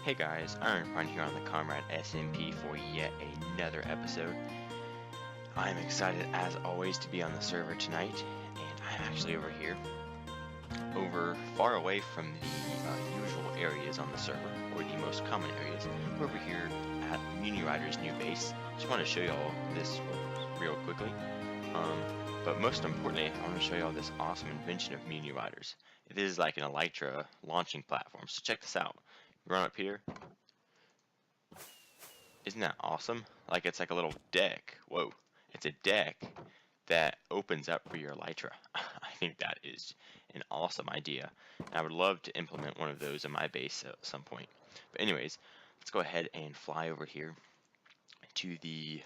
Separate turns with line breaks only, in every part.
Hey guys, Ironpine here on the ComradeSMP for yet another episode. I'm excited as always to be on the server tonight, and I'm actually over here, far away from the usual areas on the server, or the most common areas. We're over here at Rider's new base. Just want to show y'all this real quickly. But most importantly, I want to show y'all this awesome invention of Riders. It is like an Elytra launching platform, so check this out. Run up here. Isn't that awesome? Like it's like a little deck. Whoa. It's a deck that opens up for your Elytra. I think that is an awesome idea. And I would love to implement one of those in my base at some point. But anyways, let's go ahead and fly over here to the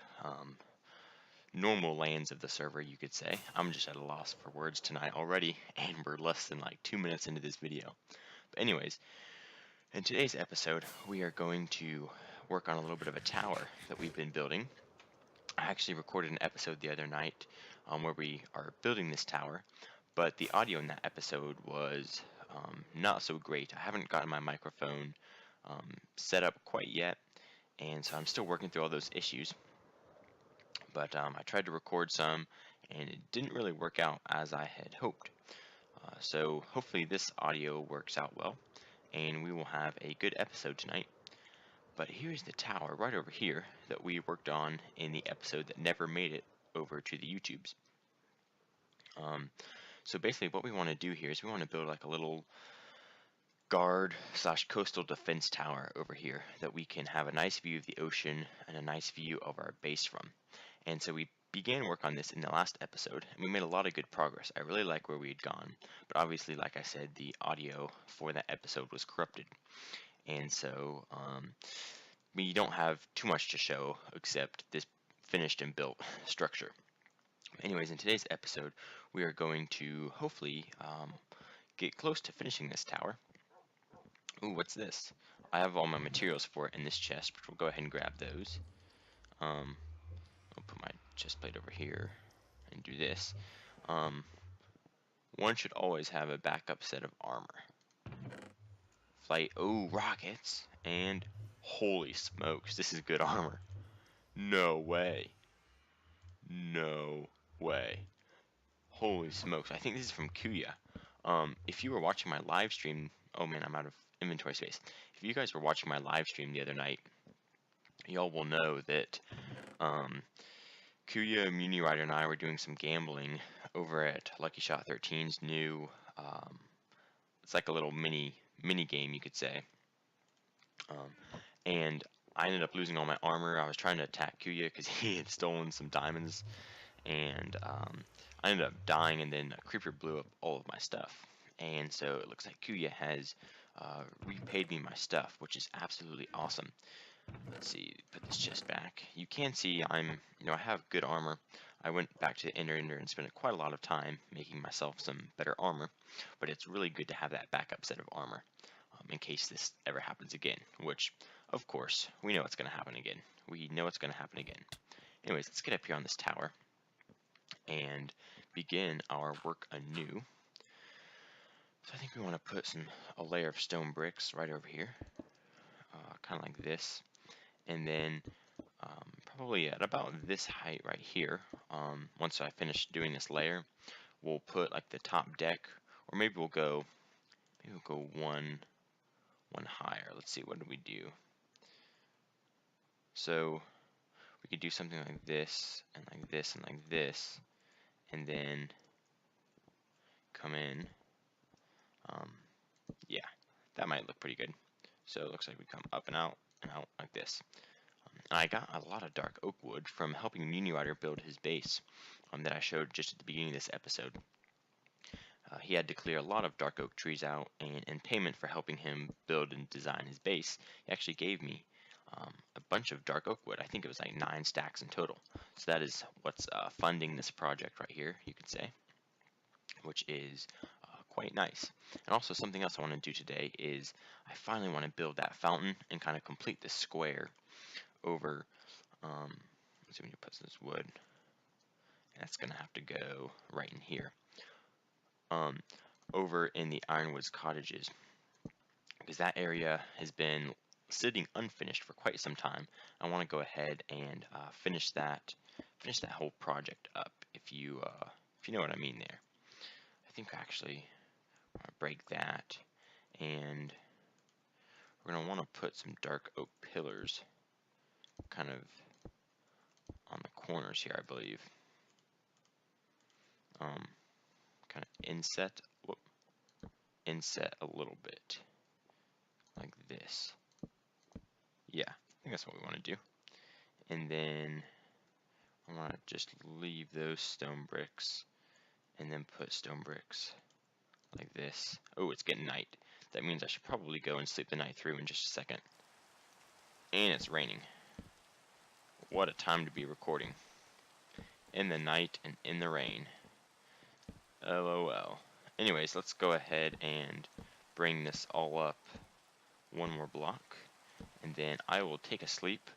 normal lands of the server, you could say. I'm just at a loss for words tonight already, and we're less than like 2 minutes into this video. But anyways, in today's episode, we are going to work on a little bit of a tower that we've been building. I actually recorded an episode the other night where we are building this tower, but the audio in that episode was not so great. I haven't gotten my microphone set up quite yet, and so I'm still working through all those issues. But I tried to record some, and it didn't really work out as I had hoped. So hopefully this audio works out well, and we will have a good episode tonight. But here's the tower right over here that we worked on in the episode that never made it over to the YouTubes. So basically what we want to do here is we want to build like a little guard/coastal defense tower over here that we can have a nice view of the ocean and a nice view of our base from. And so we began work on this in the last episode, and we made a lot of good progress. I really like where we had gone, but obviously, like I said, the audio for that episode was corrupted. And so we don't have too much to show except this finished and built structure. Anyways, in today's episode, we are going to hopefully get close to finishing this tower. Ooh, what's this? I have all my materials for it in this chest, but we'll go ahead and grab those. I'll put my chest plate over here and do this. One should always have a backup set of armor. Flight, oh, rockets, and holy smokes, this is good armor. No way. No way. Holy smokes, I think this is from Kuya. If you were watching my live stream, oh man, I'm out of inventory space. If you guys were watching my live stream the other night, y'all will know that Kuya, Muni Rider, and I were doing some gambling over at Lucky Shot 13's new, it's like a little mini game, you could say. And I ended up losing all my armor. I was trying to attack Kuya because he had stolen some diamonds, and I ended up dying, and then a creeper blew up all of my stuff. And so it looks like Kuya has repaid me my stuff, which is absolutely awesome. Let's see, put this chest back. You can see I have good armor. I went back to Ender and spent quite a lot of time making myself some better armor, but it's really good to have that backup set of armor in case this ever happens again, which, of course, we know it's going to happen again. We know it's going to happen again. Anyways, let's get up here on this tower and begin our work anew. So I think we want to put a layer of stone bricks right over here, kind of like this. And then probably at about this height right here, once I finish doing this layer, we'll put like the top deck, or maybe we'll go one higher. Let's see, what do we do? So we could do something like this, and like this, and like this, and then come in. Yeah, that might look pretty good. So it looks like we come up and out like this. I got a lot of dark oak wood from helping Muni Rider build his base that I showed just at the beginning of this episode. He had to clear a lot of dark oak trees out, and in payment for helping him build and design his base, he actually gave me a bunch of dark oak wood. I think it was like 9 stacks in total. So that is what's funding this project right here, you could say, which is quite nice. And also something else I want to do today is I finally want to build that fountain and kind of complete the square over, let's see, when you put this wood, and that's going to have to go right in here, over in the Ironwoods cottages, because that area has been sitting unfinished for quite some time. I want to go ahead and finish that whole project up. If you know what I mean there. I think actually I'll break that, and we're gonna want to put some dark oak pillars kind of on the corners here, I believe. Kind of inset a little bit like this. Yeah, I think that's what we want to do. And then I want to just leave those stone bricks and then put stone bricks like this. Oh, it's getting night. That means I should probably go and sleep the night through in just a second. And it's raining. What a time to be recording. In the night and in the rain. LOL. Anyways, let's go ahead and bring this all up one more block. And then I will take a sleep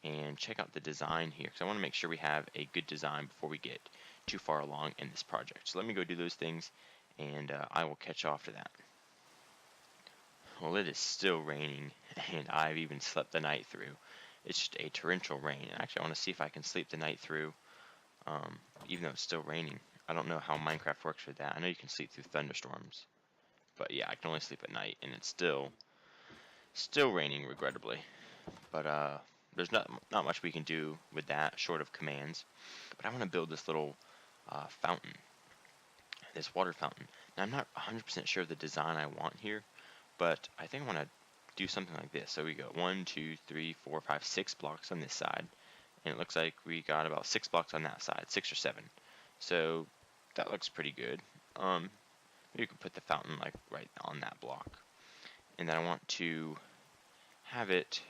and check out the design here, because I want to make sure we have a good design before we get too far along in this project. So let me go do those things, and I will catch you after that. Well, it is still raining, and I've even slept the night through. It's just a torrential rain. Actually, I want to see if I can sleep the night through, even though it's still raining. I don't know how Minecraft works with that. I know you can sleep through thunderstorms, but yeah, I can only sleep at night, and it's still raining, regrettably. But there's not much we can do with that short of commands. But I want to build this little fountain, this water fountain. Now I'm not 100% sure of the design I want here, but I think I want to do something like this. So we go 1, 2, 3, 4, 5, 6 blocks on this side, and it looks like we got about 6 blocks on that side, 6 or 7. So that looks pretty good. Maybe you could put the fountain like right on that block, and then I want to have it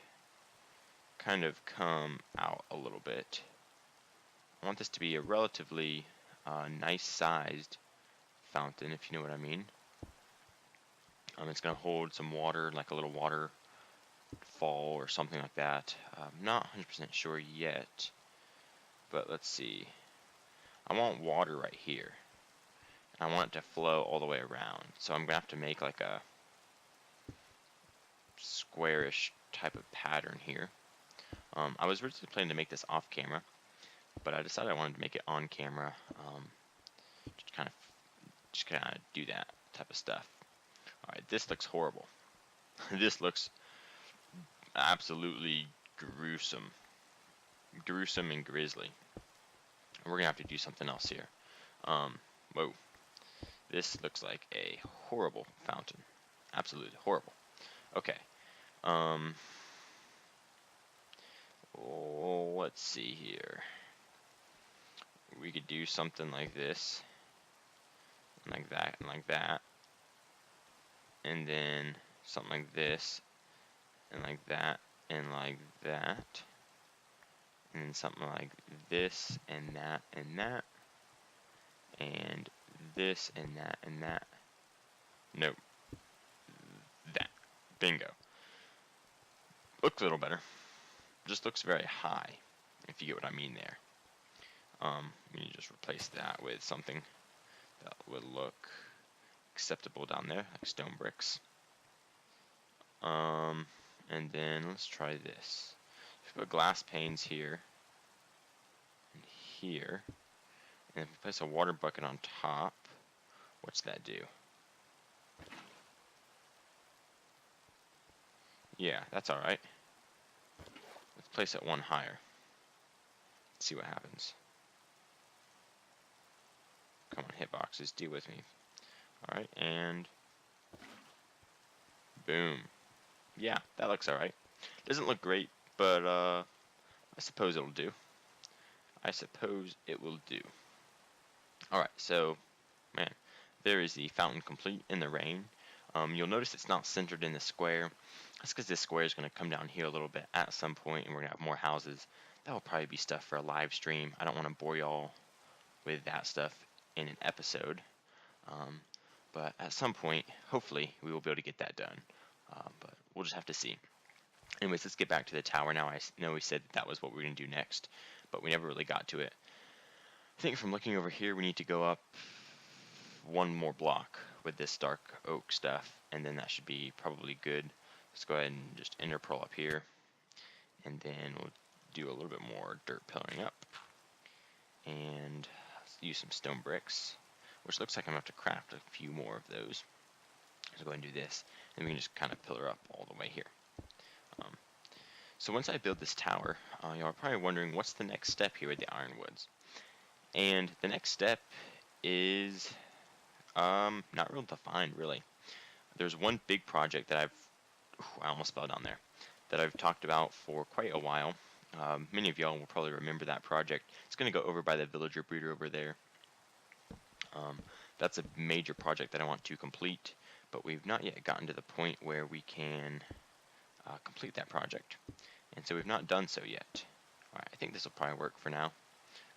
kind of come out a little bit. I want this to be a relatively nice sized fountain, if you know what I mean. It's going to hold some water, like a little waterfall or something like that. I'm not 100% sure yet, but let's see. I want water right here. I want it to flow all the way around. So I'm going to have to make like a squarish type of pattern here. I was originally planning to make this off camera, but I decided I wanted to make it on camera. Just kind of do that type of stuff. Alright, this looks horrible. This looks absolutely gruesome. Gruesome and grisly. We're going to have to do something else here. Whoa. This looks like a horrible fountain. Absolutely horrible. Okay. Let's see here. We could do something like this. Like that, and like that. And then something like this, and like that, and like that. And then something like this, and that, and that. And this, and that, and that. Nope. That. Bingo. Looks a little better. Just looks very high, if you get what I mean there. You just replace that with something that would look acceptable down there, like stone bricks. And then let's try this. If we put glass panes here and here, and if we place a water bucket on top, what's that do? Yeah, that's alright. Let's place it one higher. Let's see what happens. Come on, hitboxes, deal with me. Alright, and boom. Yeah, that looks alright. Doesn't look great, but I suppose it'll do. I suppose it will do. Alright, so, man, there is the fountain complete in the rain. You'll notice it's not centered in the square. That's because this square is going to come down here a little bit at some point, and we're going to have more houses. That will probably be stuff for a live stream. I don't want to bore y'all with that stuff in an episode. But at some point, hopefully, we will be able to get that done. But we'll just have to see. Anyways, let's get back to the tower now. I know we said that was what we were going to do next, but we never really got to it. I think from looking over here, we need to go up one more block with this dark oak stuff, and then that should be probably good. Let's go ahead and just enter pearl up here, and then we'll do a little bit more dirt pillaring up, and use some stone bricks, which looks like I'm going to have to craft a few more of those. So go ahead and do this, and we can just kind of pillar up all the way here. So once I build this tower, y'all are probably wondering what's the next step here with the ironwoods. And the next step is not real defined, really. There's one big project that I almost fell down there, that I've talked about for quite a while. Many of y'all will probably remember that project. It's going to go over by the villager breeder over there. That's a major project that I want to complete, but we've not yet gotten to the point where we can complete that project. And so we've not done so yet. Alright, I think this will probably work for now.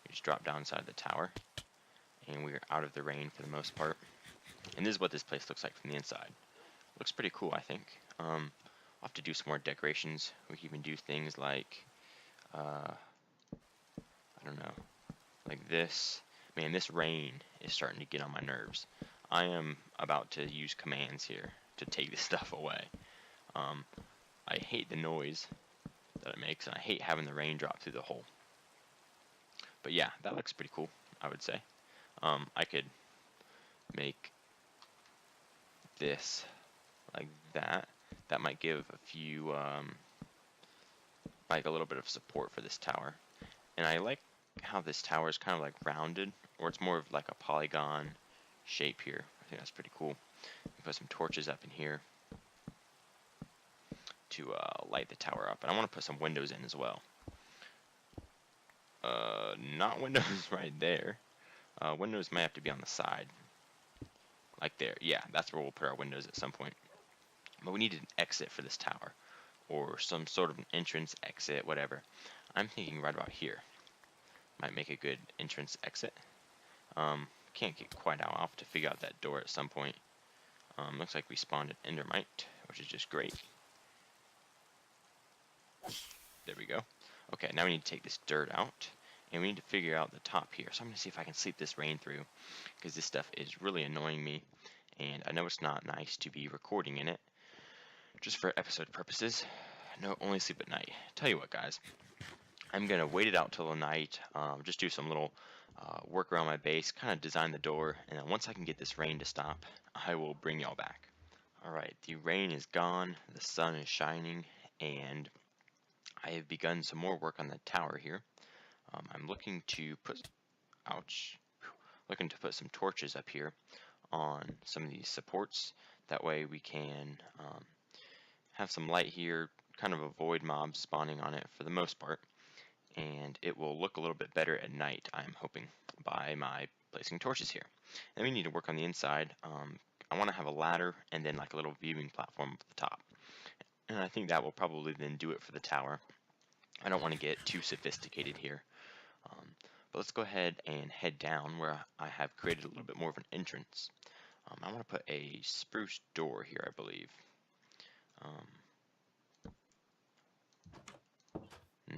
We just drop down inside the tower, and we're out of the rain for the most part. And this is what this place looks like from the inside. Looks pretty cool, I think. I'll have to do some more decorations. We can even do things like, I don't know, like this. Man, this rain is starting to get on my nerves. I am about to use commands here to take this stuff away. I hate the noise that it makes, and I hate having the rain drop through the hole. But yeah, that looks pretty cool, I would say. I could make this like that. That might give a few, like a little bit of support for this tower. And I like how this tower is kind of like rounded, or it's more of like a polygon shape here. I think that's pretty cool. Put some torches up in here to light the tower up. And I want to put some windows in as well. Not windows right there. Windows might have to be on the side. Like there. Yeah, that's where we'll put our windows at some point. But we need an exit for this tower, or some sort of an entrance, exit, whatever. I'm thinking right about here. Might make a good entrance exit. Can't get quite out. I'll have to figure out that door at some point. Looks like we spawned an endermite, which is just great. There we go. Okay, now we need to take this dirt out, and we need to figure out the top here. So I'm going to see if I can sleep this rain through, because this stuff is really annoying me, and I know it's not nice to be recording in it, just for episode purposes. No, only sleep at night. Tell you what, guys, I'm going to wait it out till the night, just do some little work around my base, kind of design the door, and then once I can get this rain to stop, I will bring y'all back. Alright, the rain is gone, the sun is shining, and I have begun some more work on the tower here. I'm looking to put, looking to put some torches up here on some of these supports. That way we can have some light here, kind of avoid mobs spawning on it for the most part, and it will look a little bit better at night, I'm hoping, by my placing torches here. Then we need to work on the inside. I want to have a ladder and then like a little viewing platform at the top, and I think that will probably then do it for the tower. I don't want to get too sophisticated here, but let's go ahead and head down where I have created a little bit more of an entrance. I want to put a spruce door here, I believe.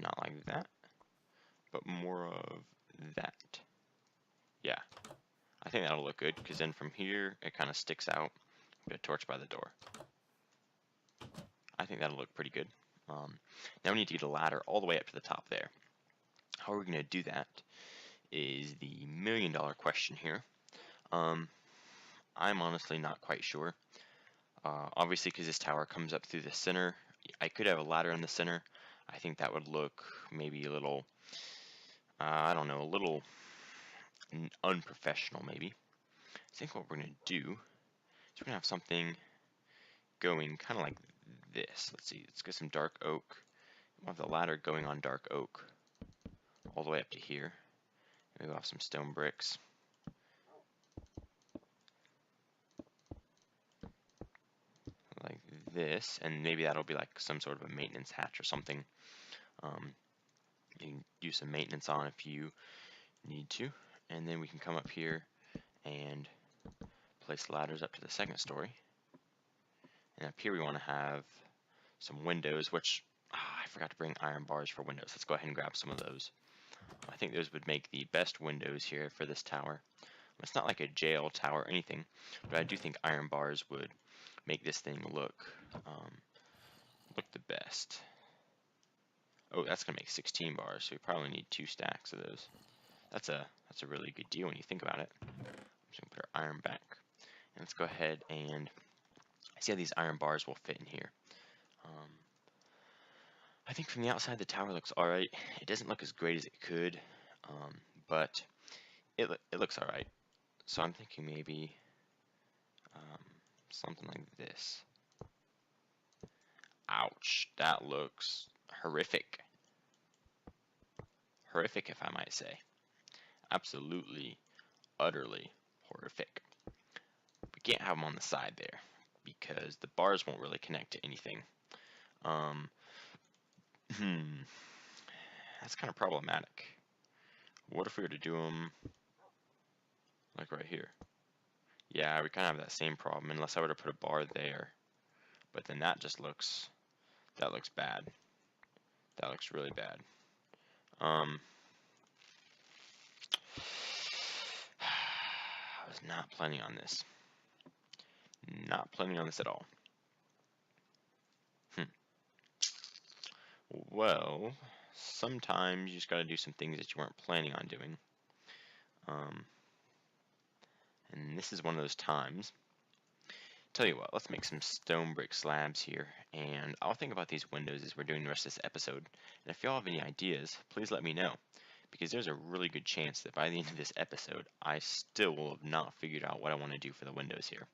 Not like that, but more of that. Yeah, I think that'll look good, because then from here it kind of sticks out. Put a torch by the door. I think that'll look pretty good. Now we need to get a ladder all the way up to the top there. How are we going to do that is the million-dollar question here. I'm honestly not quite sure. Obviously, because this tower comes up through the center, I could have a ladder in the center. I think that would look maybe a little, I don't know, a little unprofessional maybe. I think what we're going to do is we're going to have something going kind of like this. Let's see, let's get some dark oak. We'll have the ladder going on dark oak all the way up to here. Maybe we'll have some stone bricks. Like this, and maybe that'll be like some sort of a maintenance hatch or something. You can do some maintenance on if you need to, and then we can come up here and place ladders up to the second story. And up here we want to have some windows, which I forgot to bring iron bars for windows. Let's go ahead and grab some of those. I think those would make the best windows here for this tower. It's not like a jail tower or anything, but I do think iron bars would make this thing look best. Oh, that's gonna make 16 bars, so we probably need 2 stacks of those. That's a really good deal when you think about it. I'm just gonna put our iron back. And let's go ahead and see how these iron bars will fit in here. I think from the outside the tower looks alright. It doesn't look as great as it could, but it looks alright. So I'm thinking maybe something like this. Ouch, that looks horrific. Horrific, if I might say. Absolutely, utterly horrific. We can't have them on the side there because the bars won't really connect to anything. That's kind of problematic. What if we were to do them like right here? Yeah, we kind of have that same problem unless I were to put a bar there. But then that just looks, that looks bad. That looks really bad. I was not planning on this. Not planning on this at all. Well, sometimes you just gotta do some things that you weren't planning on doing. And this is one of those times. Tell you what, let's make some stone brick slabs here, and I'll think about these windows as we're doing the rest of this episode. And if y'all have any ideas, please let me know, because there's a really good chance that by the end of this episode, I still will have not figured out what I want to do for the windows here.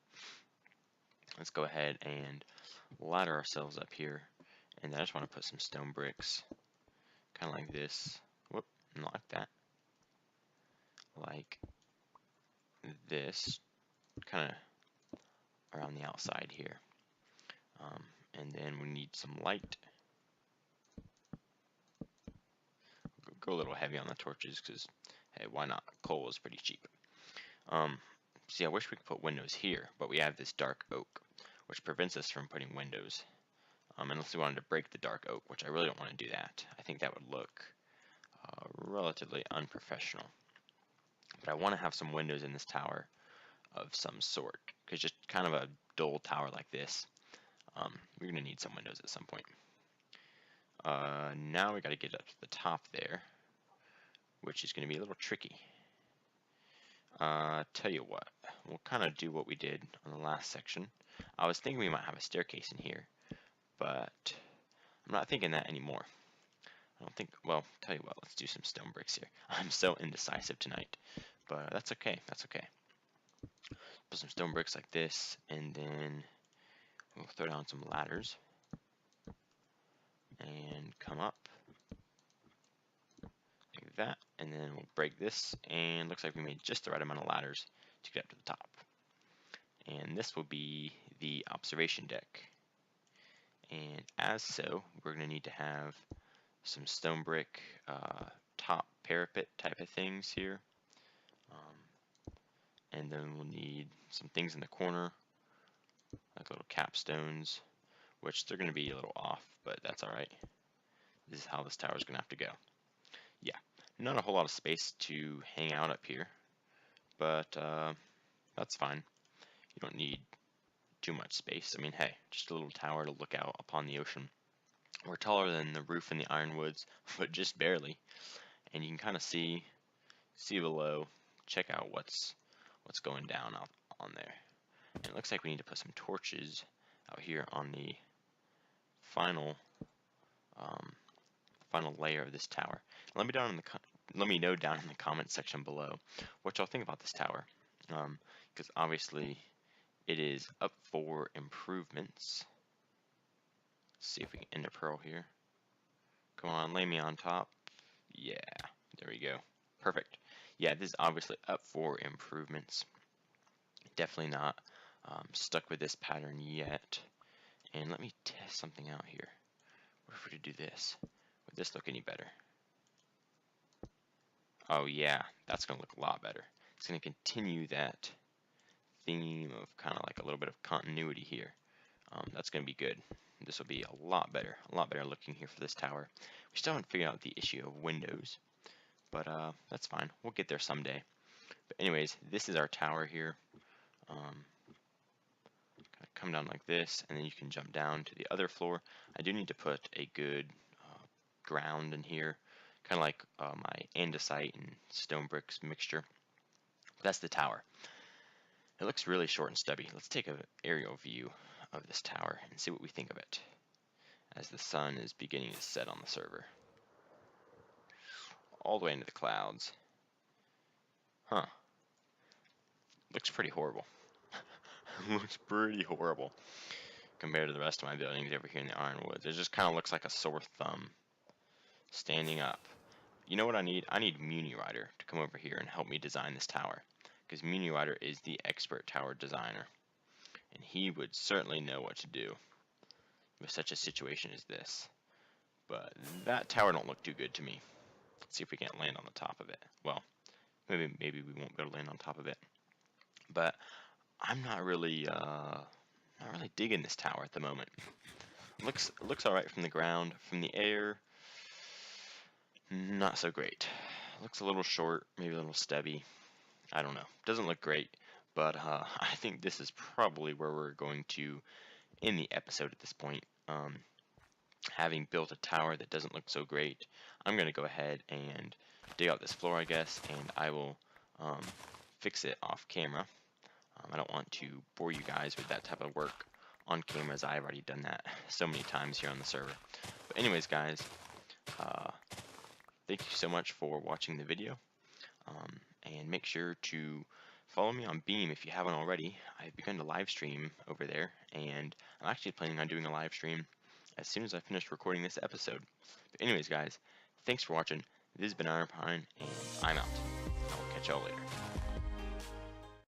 Let's go ahead and ladder ourselves up here, and I just want to put some stone bricks, kind of like this. Whoop, not like that. Like this, kind of around the outside here. And then we need some light. Go a little heavy on the torches because, hey, why not? Coal is pretty cheap. See, I wish we could put windows here, but we have this dark oak, which prevents us from putting windows. Unless we wanted to break the dark oak, which I really don't want to do that. I think that would look relatively unprofessional. But I want to have some windows in this tower of some sort, because just kind of a dull tower like this, we're going to need some windows at some point. Now we got to get up to the top there, which is going to be a little tricky. Tell you what, we'll kind of do what we did on the last section. I was thinking we might have a staircase in here, but I'm not thinking that anymore. I don't think, well, tell you what, let's do some stone bricks here. I'm so indecisive tonight, but that's okay, that's okay. Put some stone bricks like this, and then we'll throw down some ladders and come up like that, and then we'll break this, and looks like we made just the right amount of ladders to get up to the top. And this will be the observation deck, and as so, we're going to need to have some stone brick top parapet type of things here, and then we'll need some things in the corner like little capstones, which they're going to be a little off, but that's alright. This is how this tower is going to have to go. Yeah, not a whole lot of space to hang out up here, but that's fine. You don't need too much space. I mean, hey, just a little tower to look out upon the ocean. We're taller than the roof in the ironwoods, but just barely. And you can kind of see below, check out what's going down out on there. And it looks like we need to put some torches out here on the final layer of this tower. Let me know down in the comments section below what y'all think about this tower, because obviously it is up for improvements. Let's see if we can end a pearl here. Come on, lay me on top. Yeah, there we go. Perfect. Yeah, this is obviously up for improvements. Definitely not stuck with this pattern yet. And let me test something out here. What if we were to do this? Would this look any better? Oh yeah, that's going to look a lot better. It's going to continue that theme of kind of like a little bit of continuity here. That's going to be good. This will be a lot better looking here for this tower. We still haven't figured out the issue of windows, but that's fine. We'll get there someday. But anyways, this is our tower here. Gotta come down like this, and then you can jump down to the other floor. I do need to put a good ground in here, kind of like my andesite and stone bricks mixture. That's the tower. It looks really short and stubby. Let's take an aerial view of this tower and see what we think of it as the sun is beginning to set on the server. All the way into the clouds. Huh. Looks pretty horrible. Looks pretty horrible compared to the rest of my buildings over here in the Ironwoods. It just kind of looks like a sore thumb standing up. You know what I need? I need Muni Rider to come over here and help me design this tower, because Muni Rider is the expert tower designer, and he would certainly know what to do with such a situation as this. But that tower don't look too good to me. Let's see if we can't land on the top of it. Well, maybe we won't be able to land on top of it. But I'm not really digging this tower at the moment. Looks all right from the ground. From the air, not so great. Looks a little short, maybe a little stubby. I don't know. Doesn't look great, but I think this is probably where we're going to end the episode at this point. Having built a tower that doesn't look so great, I'm going to go ahead and dig out this floor, I guess, and I will fix it off camera. I don't want to bore you guys with that type of work on camera, as I've already done that so many times here on the server. But anyways, guys, thank you so much for watching the video, and make sure to follow me on Beam if you haven't already. I've begun to live stream over there, and I'm actually planning on doing a live stream as soon as I finish recording this episode. But anyways, guys, thanks for watching. This has been Ironpine, and I'm out. I will catch y'all later.